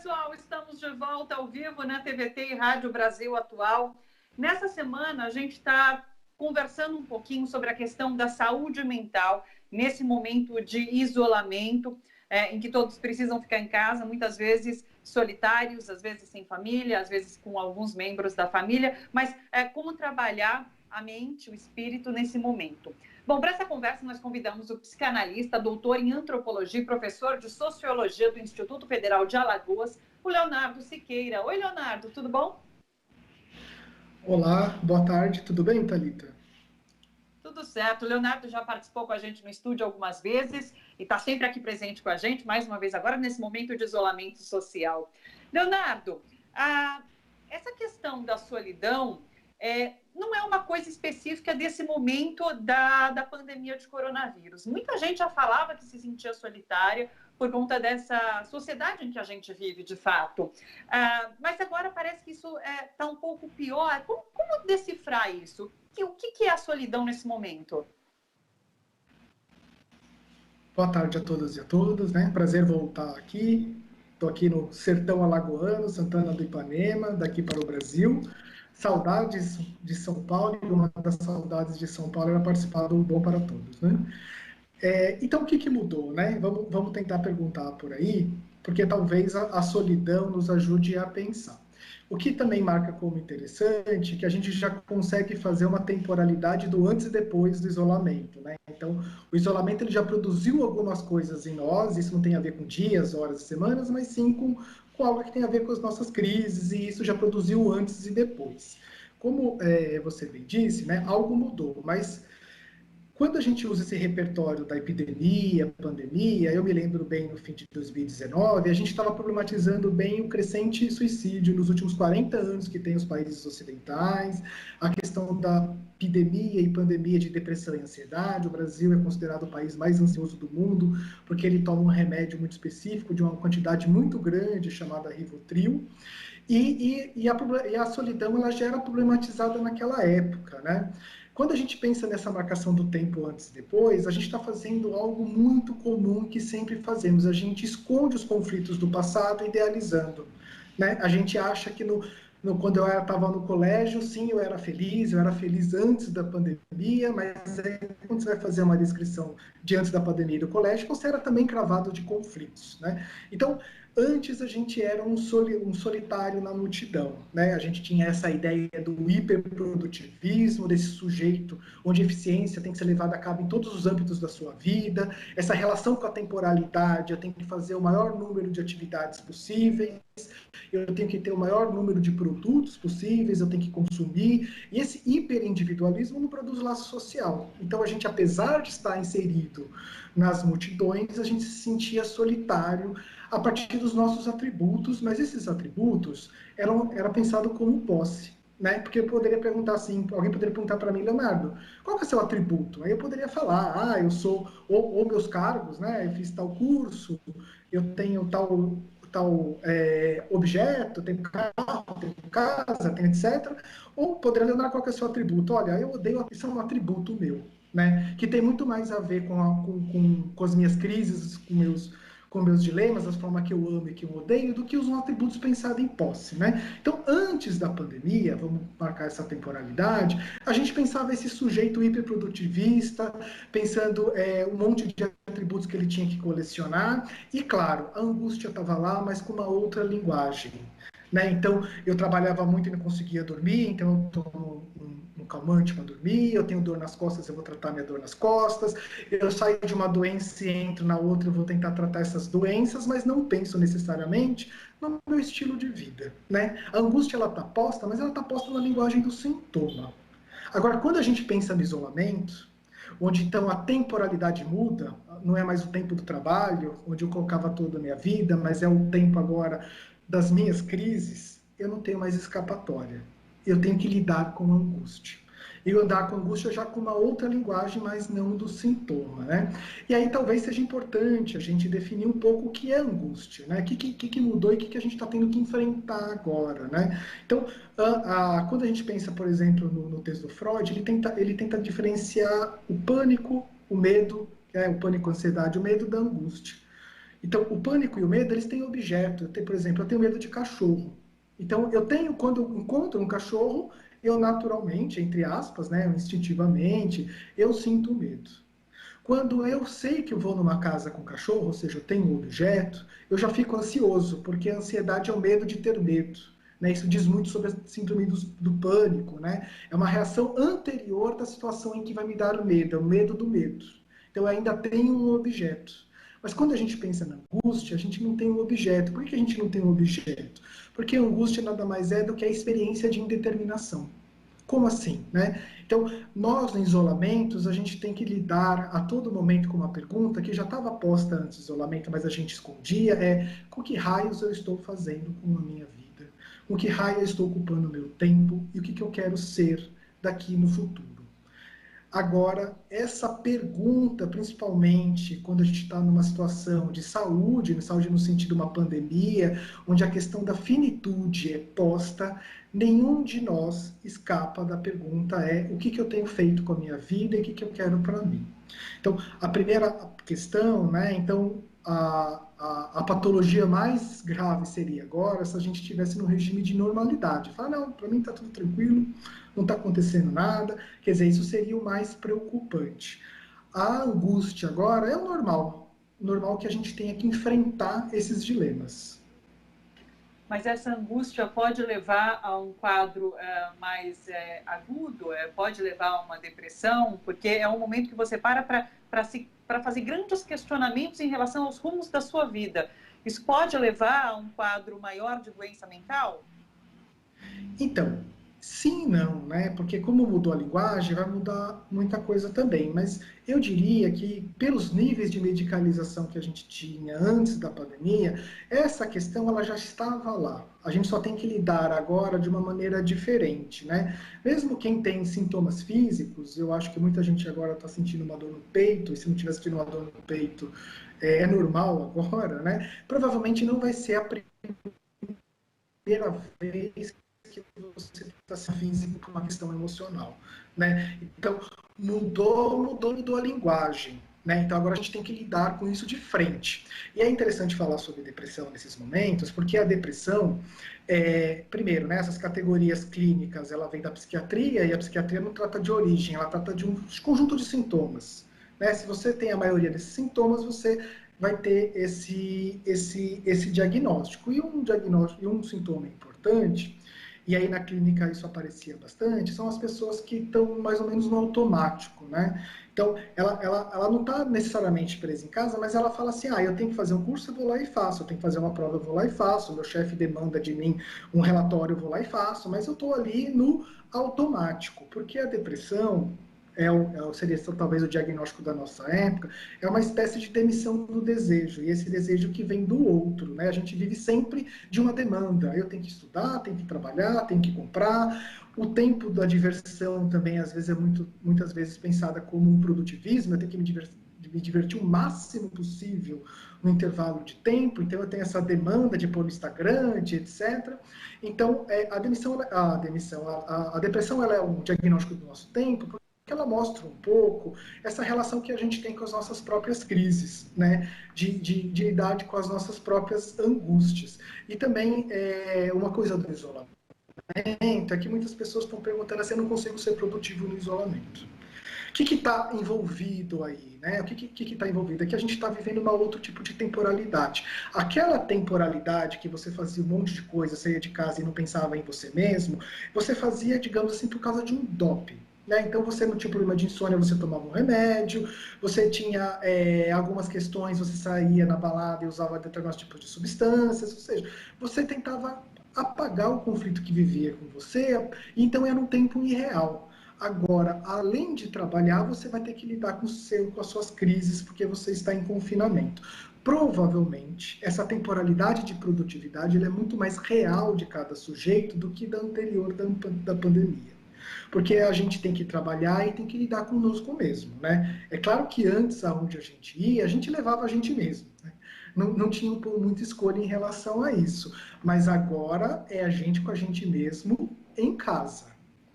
pessoal, estamos de volta ao vivo na TVT e Rádio Brasil Atual. Nessa semana, a gente está conversando um pouquinho sobre a questão da saúde mental, nesse momento de isolamento, em que todos precisam ficar em casa, muitas vezes solitários, às vezes sem família, às vezes com alguns membros da família, mas como trabalhar a mente, o espírito nesse momento. Bom, para essa conversa nós convidamos o psicanalista, doutor em antropologia e professor de sociologia do Instituto Federal de Alagoas, o Leonardo Siqueira. Oi, Leonardo, tudo bom? Olá, boa tarde, tudo bem, Thalita? Tudo certo. O Leonardo já participou com a gente no estúdio algumas vezes e está sempre aqui presente com a gente, mais uma vez agora nesse momento de isolamento social. Leonardo, essa questão da solidão não é uma coisa específica desse momento da pandemia de coronavírus. Muita gente já falava que se sentia solitária por conta dessa sociedade em que a gente vive, de fato. Mas agora parece que isso está um pouco pior. Como decifrar isso? O que é a solidão nesse momento? Boa tarde a todas e a todos, né? Prazer voltar aqui. Estou aqui no sertão alagoano, Santana do Ipanema, daqui para o Brasil. Saudades de São Paulo, e uma das saudades de São Paulo era participar do Bom para Todos, né? Então, o que mudou, né? Vamos tentar perguntar por aí, porque talvez a solidão nos ajude a pensar. O que também marca como interessante é que a gente já consegue fazer uma temporalidade do antes e depois do isolamento, né? Então, o isolamento ele já produziu algumas coisas em nós, isso não tem a ver com dias, horas e semanas, mas sim com algo que tem a ver com as nossas crises, e isso já produziu antes e depois. Como você bem disse, né, algo mudou, mas quando a gente usa esse repertório da epidemia, pandemia, eu me lembro bem no fim de 2019, a gente estava problematizando bem o crescente suicídio nos últimos 40 anos que tem os países ocidentais, a questão da epidemia e pandemia de depressão e ansiedade. O Brasil é considerado o país mais ansioso do mundo, porque ele toma um remédio muito específico, de uma quantidade muito grande, chamada Rivotril, e a solidão ela já era problematizada naquela época, né? Quando a gente pensa nessa marcação do tempo antes e depois, a gente está fazendo algo muito comum que sempre fazemos. A gente esconde os conflitos do passado idealizando, né? A gente acha que quando eu estava no colégio, sim, eu era feliz antes da pandemia, mas aí, quando você vai fazer uma descrição de antes da pandemia e do colégio, você era também cravado de conflitos, né? Então, antes a gente era um solitário na multidão, né? A gente tinha essa ideia do hiperprodutivismo, desse sujeito onde a eficiência tem que ser levada a cabo em todos os âmbitos da sua vida, essa relação com a temporalidade, eu tenho que fazer o maior número de atividades possíveis, eu tenho que ter o maior número de produtos possíveis, eu tenho que consumir, e esse hiperindividualismo não produz laço social. Então a gente, apesar de estar inserido nas multidões, a gente se sentia solitário a partir dos nossos atributos, mas esses atributos eram pensados como posse, né? Porque eu poderia perguntar assim, alguém poderia perguntar para mim, Leonardo, qual que é o seu atributo? Aí eu poderia falar, eu sou, ou meus cargos, né? Eu fiz tal curso, eu tenho tal objeto, tenho carro, tenho casa, tenho etc. Ou poderia lembrar qual que é o seu atributo. Olha, eu odeio, isso é um atributo meu, né? Que tem muito mais a ver com as minhas crises, com meus dilemas, as formas que eu amo e que eu odeio, do que os atributos pensados em posse, né? Então, antes da pandemia, vamos marcar essa temporalidade, a gente pensava esse sujeito hiperprodutivista, pensando um monte de atributos que ele tinha que colecionar, e claro, a angústia estava lá, mas com uma outra linguagem. Né? Então, eu trabalhava muito e não conseguia dormir, então eu tomo um calmante para dormir, eu tenho dor nas costas, eu vou tratar minha dor nas costas, eu saio de uma doença e entro na outra, eu vou tentar tratar essas doenças, mas não penso necessariamente no meu estilo de vida. Né? A angústia ela está posta, mas ela está posta na linguagem do sintoma. Agora, quando a gente pensa no isolamento, onde então a temporalidade muda, não é mais o tempo do trabalho, onde eu colocava toda a minha vida, mas é o tempo agora das minhas crises, eu não tenho mais escapatória. Eu tenho que lidar com a angústia. E lidar com a angústia já com uma outra linguagem, mas não do sintoma, né? E aí talvez seja importante a gente definir um pouco o que é angústia, né? O que mudou e o que a gente está tendo que enfrentar agora, né? Então, quando a gente pensa, por exemplo, no texto do Freud, ele tenta diferenciar o pânico, o medo, o pânico, a ansiedade, o medo da angústia. Então, o pânico e o medo, eles têm objeto. Por exemplo, eu tenho medo de cachorro. Então, quando eu encontro um cachorro, eu naturalmente, entre aspas, né, instintivamente, eu sinto medo. Quando eu sei que eu vou numa casa com cachorro, ou seja, eu tenho um objeto, eu já fico ansioso, porque a ansiedade é o medo de ter medo. Né? Isso diz muito sobre a síndrome do pânico. Né? É uma reação anterior da situação em que vai me dar o medo, é o medo do medo. Então eu ainda tenho um objeto. Mas quando a gente pensa na angústia, a gente não tem um objeto. Por que a gente não tem um objeto? Porque a angústia nada mais é do que a experiência de indeterminação. Como assim, né? Então, nós no isolamento, a gente tem que lidar a todo momento com uma pergunta que já estava posta antes do isolamento, mas a gente escondia, com que raios eu estou fazendo com a minha vida? Com que raio eu estou ocupando o meu tempo? E o que eu quero ser daqui no futuro? Agora, essa pergunta, principalmente quando a gente está numa situação de saúde no sentido de uma pandemia, onde a questão da finitude é posta, nenhum de nós escapa da pergunta o que eu tenho feito com a minha vida e o que eu quero para mim. Então, a primeira questão, né, então, a patologia mais grave seria agora se a gente estivesse no regime de normalidade. Falar, não, para mim está tudo tranquilo, não está acontecendo nada. Quer dizer, isso seria o mais preocupante. A angústia agora é o normal que a gente tenha que enfrentar esses dilemas. Mas essa angústia pode levar a um quadro mais agudo, pode levar a uma depressão, porque é um momento que você para fazer grandes questionamentos em relação aos rumos da sua vida. Isso pode levar a um quadro maior de doença mental? Então, sim e não, né? Porque como mudou a linguagem, vai mudar muita coisa também. Mas eu diria que, pelos níveis de medicalização que a gente tinha antes da pandemia, essa questão ela já estava lá. A gente só tem que lidar agora de uma maneira diferente, né? Mesmo quem tem sintomas físicos, eu acho que muita gente agora está sentindo uma dor no peito, e se não tiver sentindo uma dor no peito, é normal agora, né? Provavelmente não vai ser a primeira vez que você está se físico por uma questão emocional, né? Então, mudou a linguagem, né? Então, agora a gente tem que lidar com isso de frente. E é interessante falar sobre depressão nesses momentos, porque a depressão, primeiro, né, essas categorias clínicas, ela vem da psiquiatria, e a psiquiatria não trata de origem, ela trata de um conjunto de sintomas, né? Se você tem a maioria desses sintomas, você vai ter esse diagnóstico. E um diagnóstico e um sintoma importante, e aí na clínica isso aparecia bastante, são as pessoas que estão mais ou menos no automático, né? Então, ela não está necessariamente presa em casa, mas ela fala assim, eu tenho que fazer um curso, eu vou lá e faço, eu tenho que fazer uma prova, eu vou lá e faço, meu chefe demanda de mim um relatório, eu vou lá e faço, mas eu estou ali no automático, porque a depressão, seria talvez o diagnóstico da nossa época, é uma espécie de demissão do desejo, e esse desejo que vem do outro, né? A gente vive sempre de uma demanda, eu tenho que estudar, tenho que trabalhar, tenho que comprar, o tempo da diversão também, às vezes, muitas vezes pensada como um produtivismo, eu tenho que me divertir o máximo possível no intervalo de tempo, então eu tenho essa demanda de pôr no Instagram, etc. Então, a depressão ela é um diagnóstico do nosso tempo, que ela mostra um pouco essa relação que a gente tem com as nossas próprias crises, né? De lidar com as nossas próprias angústias. E também, uma coisa do isolamento é que muitas pessoas estão perguntando assim, eu não consigo ser produtivo no isolamento. O que está envolvido aí? Né? O que está envolvido? É que a gente está vivendo um outro tipo de temporalidade. Aquela temporalidade que você fazia um monte de coisa, saía de casa e não pensava em você mesmo, você fazia, digamos assim, por causa de um doping. Né? Então você não tinha problema de insônia, você tomava um remédio, você tinha algumas questões, você saía na balada e usava determinados tipos de substâncias, ou seja, você tentava apagar o conflito que vivia com você, então era um tempo irreal. Agora, além de trabalhar, você vai ter que lidar com as suas crises, porque você está em confinamento. Provavelmente, essa temporalidade de produtividade é muito mais real de cada sujeito do que da anterior da pandemia. Porque a gente tem que trabalhar e tem que lidar conosco mesmo, né? É claro que antes, aonde a gente ia, a gente levava a gente mesmo, né? Não tinha muita escolha em relação a isso. Mas agora é a gente com a gente mesmo em casa,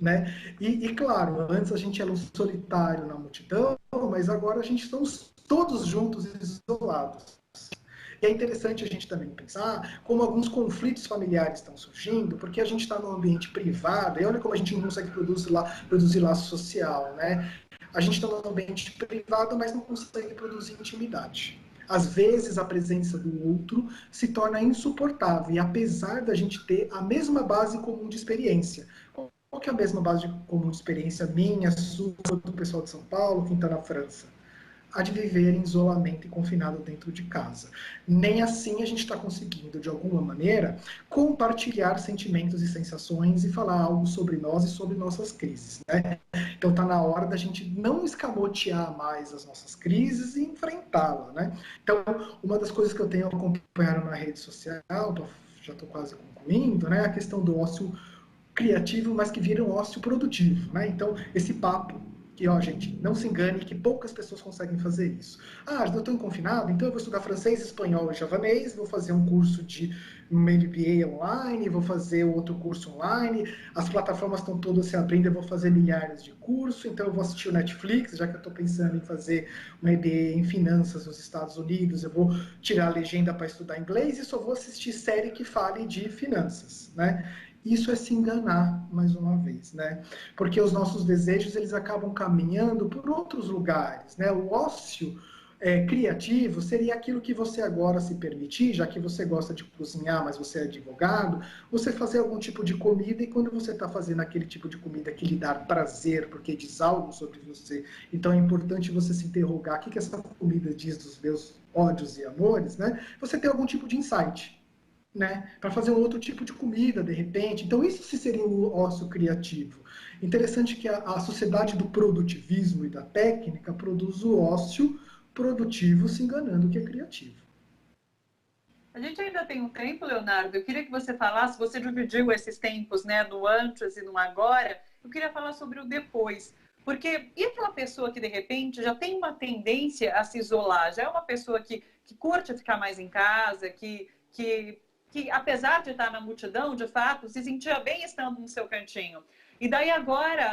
né? E claro, antes a gente era um solitário na multidão, mas agora a gente estamos todos juntos isolados. E é interessante a gente também pensar como alguns conflitos familiares estão surgindo, porque a gente está num ambiente privado, e olha como a gente não consegue produzir laço social, né? A gente está num ambiente privado, mas não consegue produzir intimidade. Às vezes, a presença do outro se torna insuportável, e apesar da gente ter a mesma base comum de experiência. Qual que é a mesma base comum de experiência minha, sua, do pessoal de São Paulo, quem está na França? A de viver em isolamento e confinado dentro de casa. Nem assim a gente está conseguindo, de alguma maneira, compartilhar sentimentos e sensações e falar algo sobre nós e sobre nossas crises, né? Então está na hora da gente não escamotear mais as nossas crises e enfrentá-la, né? Então, uma das coisas que eu tenho acompanhado na rede social, já estou quase concluindo, né? A questão do ócio criativo, mas que vira um ócio produtivo, né? Então, esse papo que, ó, gente, não se engane que poucas pessoas conseguem fazer isso. Ah, eu estou confinado, então eu vou estudar francês, espanhol e javanês, vou fazer um curso de MBA online, vou fazer outro curso online, as plataformas estão todas se abrindo, eu vou fazer milhares de cursos, então eu vou assistir o Netflix, já que eu estou pensando em fazer um MBA em finanças nos Estados Unidos, eu vou tirar a legenda para estudar inglês e só vou assistir série que fale de finanças, né? Isso é se enganar, mais uma vez, né? Porque os nossos desejos, eles acabam caminhando por outros lugares, né? O ócio criativo seria aquilo que você agora se permitir, já que você gosta de cozinhar, mas você é advogado, você fazer algum tipo de comida e quando você está fazendo aquele tipo de comida que lhe dá prazer, porque diz algo sobre você, então é importante você se interrogar, o que essa comida diz dos meus ódios e amores, né? Você tem algum tipo de insight, né, para fazer um outro tipo de comida, de repente. Então, isso sim seria o ócio criativo. Interessante que a sociedade do produtivismo e da técnica produz o ócio produtivo se enganando que é criativo. A gente ainda tem um tempo, Leonardo. Eu queria que você falasse, você dividiu esses tempos, né, do antes e no agora. Eu queria falar sobre o depois. Porque e aquela pessoa que, de repente, já tem uma tendência a se isolar? Já é uma pessoa que curte ficar mais em casa, que, apesar de estar na multidão, de fato, se sentia bem estando no seu cantinho. E daí agora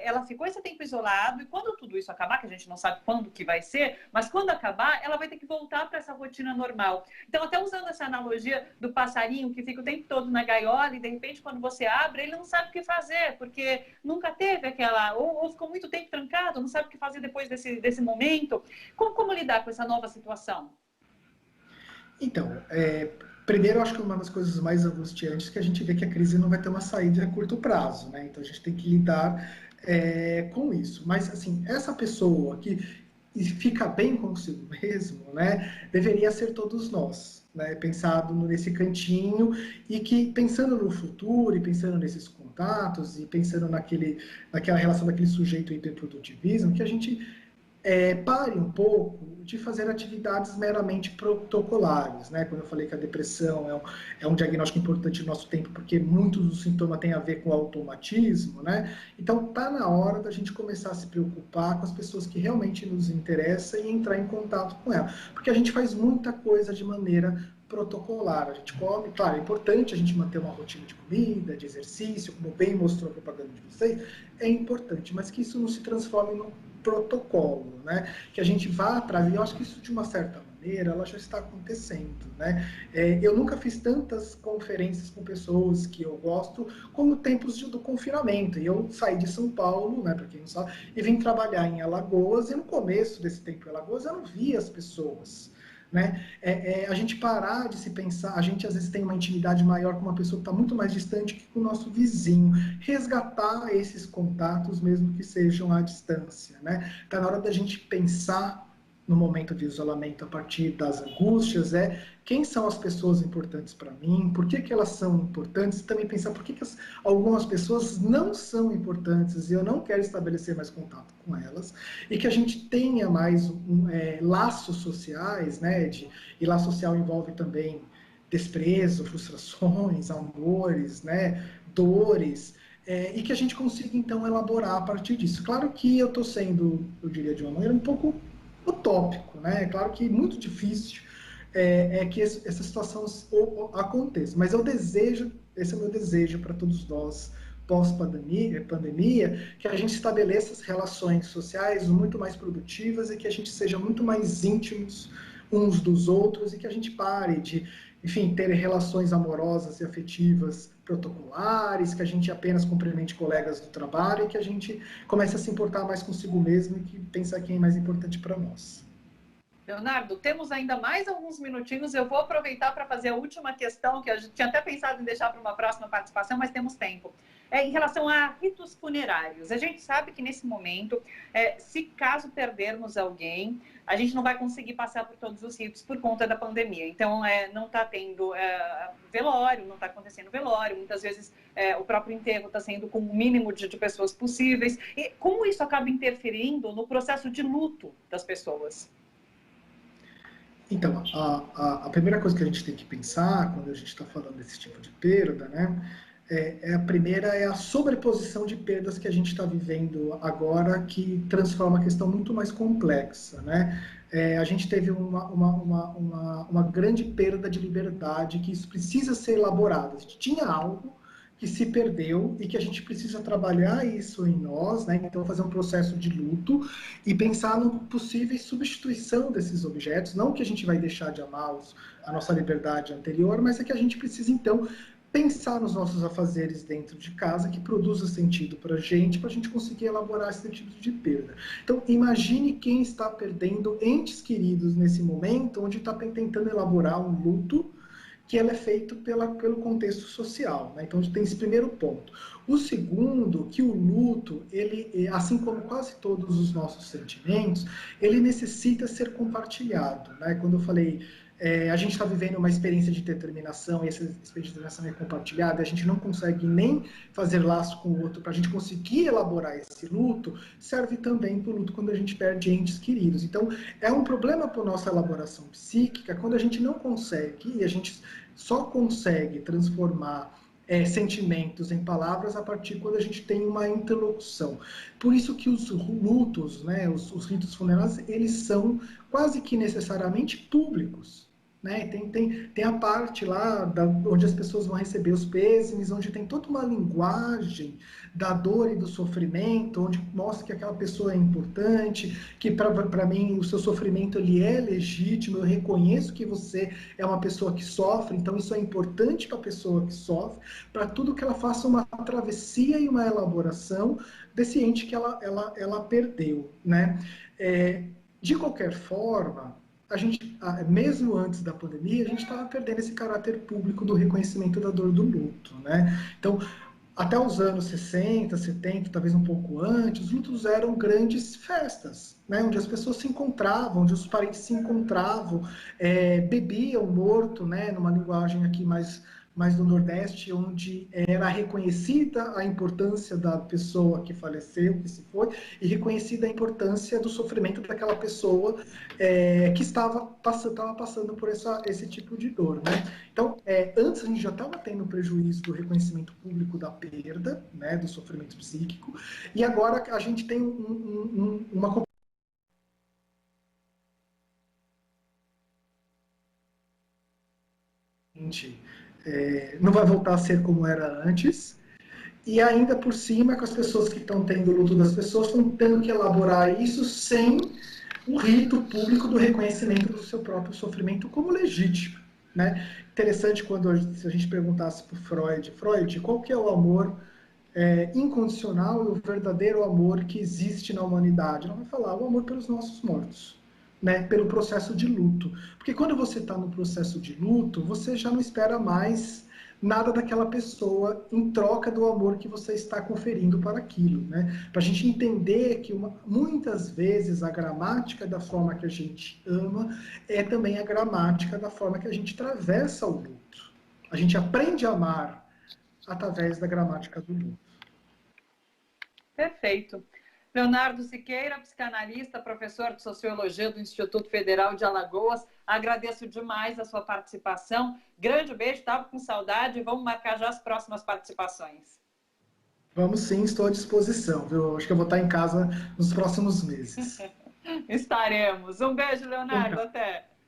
ela ficou esse tempo isolado e quando tudo isso acabar, que a gente não sabe quando que vai ser, mas quando acabar, ela vai ter que voltar para essa rotina normal. Então, até usando essa analogia do passarinho que fica o tempo todo na gaiola e de repente quando você abre, ele não sabe o que fazer, porque nunca teve aquela, ou ficou muito tempo trancado, não sabe o que fazer depois desse momento. Como lidar com essa nova situação? Então, primeiro, eu acho que uma das coisas mais angustiantes é que a gente vê que a crise não vai ter uma saída a curto prazo, né? Então, a gente tem que lidar com isso. Mas, assim, essa pessoa que fica bem consigo mesmo, né? Deveria ser todos nós, né? Pensado nesse cantinho e que, pensando no futuro e pensando nesses contatos e pensando naquela relação daquele sujeito hiperprodutivismo, que a gente pare um pouco de fazer atividades meramente protocolares, né? Quando eu falei que a depressão é um diagnóstico importante no nosso tempo, porque muitos dos sintomas têm a ver com automatismo, né? Então, tá na hora da gente começar a se preocupar com as pessoas que realmente nos interessam e entrar em contato com elas, porque a gente faz muita coisa de maneira protocolar. A gente come, claro, é importante a gente manter uma rotina de comida, de exercício, como bem mostrou a propaganda de vocês, é importante, mas que isso não se transforme num protocolo, né? Que a gente vá atrás, e eu acho que isso de uma certa maneira ela já está acontecendo, né? Eu nunca fiz tantas conferências com pessoas que eu gosto como tempos do confinamento, e eu saí de São Paulo, né, para quem não sabe, e vim trabalhar em Alagoas, e no começo desse tempo em Alagoas eu não via as pessoas, né? A gente parar de se pensar, a gente às vezes tem uma intimidade maior com uma pessoa que está muito mais distante que com o nosso vizinho, resgatar esses contatos mesmo que sejam à distância, né? Está na hora da gente pensar no momento de isolamento a partir das angústias, quem são as pessoas importantes para mim, por que elas são importantes, e também pensar por que algumas pessoas não são importantes e eu não quero estabelecer mais contato com elas, e que a gente tenha mais laços sociais, né, e laço social envolve também desprezo, frustrações, amores, né, dores, e que a gente consiga, então, elaborar a partir disso. Claro que eu estou sendo, eu diria de uma maneira um pouco utópico, né? É claro que é muito difícil que essa situação aconteça, mas eu desejo, esse é o meu desejo para todos nós, pós-pandemia, que a gente estabeleça as relações sociais muito mais produtivas e que a gente seja muito mais íntimos, uns dos outros e que a gente pare de, enfim, ter relações amorosas e afetivas protocolares, que a gente apenas cumprimente colegas do trabalho e que a gente comece a se importar mais consigo mesmo e que pensar quem é mais importante para nós. Leonardo, temos ainda mais alguns minutinhos. Eu vou aproveitar para fazer a última questão, que a gente tinha até pensado em deixar para uma próxima participação, mas temos tempo. Em relação a ritos funerários, a gente sabe que nesse momento, se caso perdermos alguém, a gente não vai conseguir passar por todos os ritos por conta da pandemia. Então, não está tendo velório, não está acontecendo velório, muitas vezes o próprio enterro está sendo com o mínimo de pessoas possíveis. E como isso acaba interferindo no processo de luto das pessoas? Então, a primeira coisa que a gente tem que pensar quando a gente está falando desse tipo de perda, né, a primeira é a sobreposição de perdas que a gente está vivendo agora, que transforma a questão muito mais complexa, né? A gente teve uma grande perda de liberdade, que isso precisa ser elaborado. A gente tinha algo que se perdeu e que a gente precisa trabalhar isso em nós, né? Então fazer um processo de luto e pensar no possível substituição desses objetos, não que a gente vai deixar de amar a nossa liberdade anterior, mas é que a gente precisa então pensar nos nossos afazeres dentro de casa que produza sentido para a gente conseguir elaborar esse tipo de perda. Então, imagine quem está perdendo entes queridos nesse momento, onde está tentando elaborar um luto que ela é feito pelo contexto social, né? Então, tem esse primeiro ponto. O segundo, que o luto, ele, assim como quase todos os nossos sentimentos, ele necessita ser compartilhado, né? Quando eu falei, a gente está vivendo uma experiência de determinação, e essa experiência de determinação é compartilhada, a gente não consegue nem fazer laço com o outro para a gente conseguir elaborar esse luto, serve também para o luto quando a gente perde entes queridos. Então, é um problema para a nossa elaboração psíquica quando a gente não consegue, e a gente só consegue transformar sentimentos em palavras a partir quando a gente tem uma interlocução. Por isso que os lutos, né, os ritos funerários, eles são quase que necessariamente públicos. Né? Tem a parte lá onde as pessoas vão receber os pêsames, onde tem toda uma linguagem da dor e do sofrimento, onde mostra que aquela pessoa é importante, que para mim o seu sofrimento ele é legítimo, eu reconheço que você é uma pessoa que sofre, então isso é importante para a pessoa que sofre, para tudo que ela faça uma travessia e uma elaboração desse ente que ela perdeu. Né? De qualquer forma, a gente, mesmo antes da pandemia, a gente estava perdendo esse caráter público do reconhecimento da dor do luto, né? Então, até os anos 60, 70, talvez um pouco antes, os lutos eram grandes festas, né? Onde as pessoas se encontravam, onde os parentes se encontravam, bebiam morto, né? Numa linguagem aqui mais do Nordeste, onde era reconhecida a importância da pessoa que faleceu, que se foi, e reconhecida a importância do sofrimento daquela pessoa que estava passando por esse tipo de dor. Né? Então, antes a gente já estava tendo prejuízo do reconhecimento público da perda, né, do sofrimento psíquico, e agora a gente tem uma não vai voltar a ser como era antes, e ainda por cima, com as pessoas que estão tendo o luto das pessoas, estão tendo que elaborar isso sem o rito público do reconhecimento do seu próprio sofrimento como legítimo. Né? Interessante quando se a gente perguntasse para Freud, qual que é o amor incondicional e o verdadeiro amor que existe na humanidade? Ela vai falar o amor pelos nossos mortos. Né, pelo processo de luto. Porque quando você está no processo de luto, você já não espera mais nada daquela pessoa em troca do amor que você está conferindo para aquilo. Né? Para a gente entender que muitas vezes a gramática da forma que a gente ama é também a gramática da forma que a gente atravessa o luto. A gente aprende a amar através da gramática do luto. Perfeito. Leonardo Siqueira, psicanalista, professor de Sociologia do Instituto Federal de Alagoas. Agradeço demais a sua participação. Grande beijo, estava com saudade. Vamos marcar já as próximas participações. Vamos sim, estou à disposição. Viu? Acho que eu vou estar em casa nos próximos meses. Estaremos. Um beijo, Leonardo. Então, até.